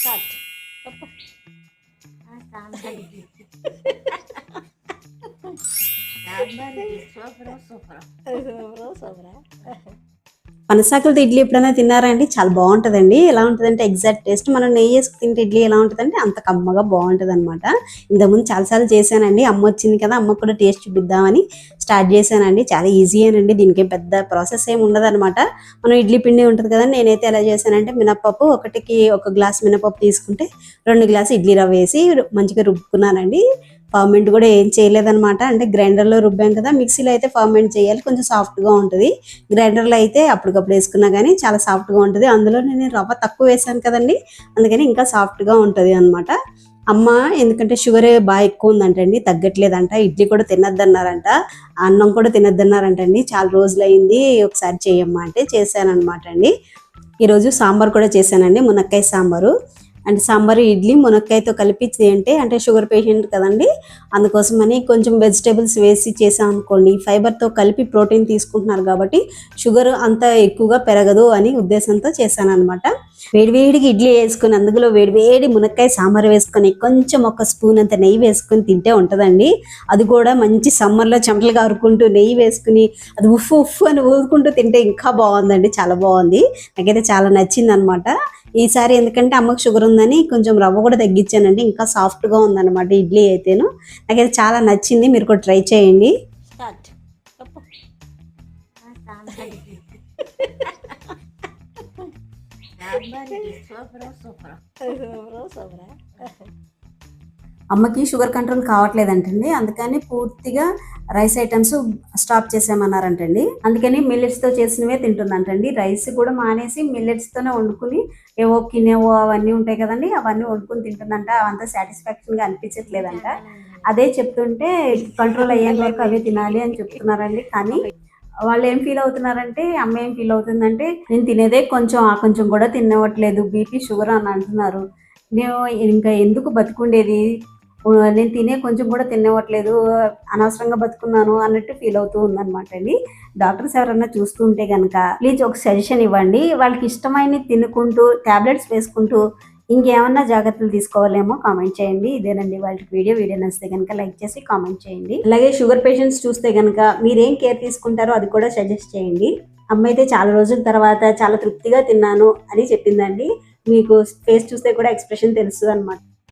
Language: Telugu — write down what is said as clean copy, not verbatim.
స్టార్ట్. చెప్పు. సూపరా. పనసాకులతో ఇడ్లీ ఎప్పుడైనా తిన్నారా అండి? చాలా బాగుంటుందండి. ఎలా ఉంటుందంటే ఎగ్జాక్ట్ టేస్ట్ మనం నెయ్యి వేసుకు తింటే ఇడ్లీ ఎలా ఉంటుందంటే అంత కమ్మగా బాగుంటుంది అనమాట. ఇంతకుముందు చాలాసార్లు చేశానండి. అమ్మ వచ్చింది కదా, అమ్మకు కూడా టేస్ట్ చూపిద్దామని స్టార్ట్ చేశానండి. చాలా ఈజీయేనండి, దీనికి పెద్ద ప్రాసెస్ ఏమి ఉండదు అనమాట. మనం ఇడ్లీ పిండి ఉంటుంది కదా, నేనైతే ఎలా చేశానంటే మినపప్పు ఒకటికి 1 గ్లాస్ మినపప్పు తీసుకుంటే 2 గ్లాసు ఇడ్లీ రవ్వ వేసి మంచిగా రుబ్బుకున్నానండి. ఫర్మెంట్ కూడా ఏం చేయలేదనమాట. అంటే గ్రైండర్లో రుబ్బాం కదా, మిక్సీలో అయితే ఫర్మెంట్ చేయాలి, కొంచెం సాఫ్ట్గా ఉంటుంది. గ్రైండర్లో అయితే అప్పటికప్పుడు వేసుకున్నా కానీ చాలా సాఫ్ట్గా ఉంటుంది. అందులో నేను రవ్వ తక్కువ వేసాను కదండి, అందుకని ఇంకా సాఫ్ట్గా ఉంటుంది అనమాట. అమ్మ ఎందుకంటే షుగర్ బాగా ఎక్కువ ఉందంటండి, తగ్గట్లేదంట. ఇడ్లీ కూడా తినద్దన్నారంట, అన్నం కూడా తినద్దన్నారంటండి. చాలా రోజులు అయింది, ఒకసారి చేయమ్మా అంటే చేశానమాట అండి. ఈరోజు సాంబార్ కూడా చేశానండి, మునక్కాయ సాంబారు. అంటే సాంబార్ ఇడ్లీ మునక్కాయతో కలిపి అంటే షుగర్ పేషెంట్ కదండి, అందుకోసమని కొంచెం వెజిటేబుల్స్ వేసి చేసాం అనుకోండి, ఫైబర్తో కలిపి ప్రోటీన్ తీసుకుంటున్నారు కాబట్టి షుగర్ అంత ఎక్కువగా పెరగదు అని ఉద్దేశంతో చేశాను అనమాట. వేడివేడికి ఇడ్లీ వేసుకొని అందులో వేడివేడి మునక్కాయ సాంబార్ వేసుకొని కొంచెం 1 స్పూన్ అంత నెయ్యి వేసుకొని తింటే ఉంటుందండి. అది కూడా మంచి సమ్మర్లో చెమటలు కారుకుంటూ నెయ్యి వేసుకుని అది ఉఫ్ ఉఫ్ అని ఊదుకుంటూ తింటే ఇంకా బాగుందండి, చాలా బాగుంది. నాకైతే చాలా నచ్చింది అనమాట. ఈసారి ఎందుకంటే అమ్మకు షుగర్ ఉందని కొంచెం రవ్వ కూడా తగ్గించానండి, ఇంకా సాఫ్ట్గా ఉందన్నమాట ఇడ్లీ అయితేను. నాకైతే చాలా నచ్చింది, మీరు కూడా ట్రై చేయండి. స్టార్ట్. చెప్పు. సూపరా. అమ్మకి షుగర్ కంట్రోల్ కావట్లేదంటండి, అందుకని పూర్తిగా రైస్ ఐటమ్స్ స్టాప్ చేసామన్నారంటండి. అందుకని మిల్లెట్స్తో చేసినవే తింటుందంటండి. రైస్ కూడా మానేసి మిల్లెట్స్తోనే వండుకుని ఏవో కినేవో అవన్నీ ఉంటాయి కదండి, అవన్నీ వండుకుని తింటుందంట. అవంతా సాటిస్ఫాక్షన్గా అనిపించట్లేదంట. అదే చెప్తుంటే కంట్రోల్ అయ్యేంత వరకు అవే తినాలి అని చెప్తున్నారండి. కానీ వాళ్ళు ఏం ఫీల్ అవుతున్నారంటే, అమ్మ ఏం ఫీల్ అవుతుందంటే, నేను తినేదే కొంచెం, ఆ కొంచెం కూడా తినవట్లేదు, బీపీ షుగర్ అని అంటున్నారు, నేను ఇంకా ఎందుకు బతుకుండేది, నేను తినే కొంచెం కూడా తినవట్లేదు, అనవసరంగా బతుకున్నాను అన్నట్టు ఫీల్ అవుతూ ఉందన్నమాట అండి. డాక్టర్స్ ఎవరన్నా చూస్తూ ఉంటే కనుక ప్లీజ్ ఒక సజెషన్ ఇవ్వండి. వాళ్ళకి ఇష్టమైన తినుకుంటూ టాబ్లెట్స్ వేసుకుంటూ ఇంకేమన్నా జాగ్రత్తలు తీసుకోవాలేమో కామెంట్ చేయండి. ఇదేనండి వాళ్ళకి వీడియో నచ్చితే కనుక లైక్ చేసి కామెంట్ చేయండి. అలాగే షుగర్ పేషెంట్స్ చూస్తే కనుక మీరేం కేర్ తీసుకుంటారో అది కూడా సజెస్ట్ చేయండి. అమ్మ అయితే చాలా రోజుల తర్వాత చాలా తృప్తిగా తిన్నాను అని చెప్పిందండి. మీకు ఫేస్ చూస్తే కూడా ఎక్స్ప్రెషన్ తెలుస్తుంది అనమాట.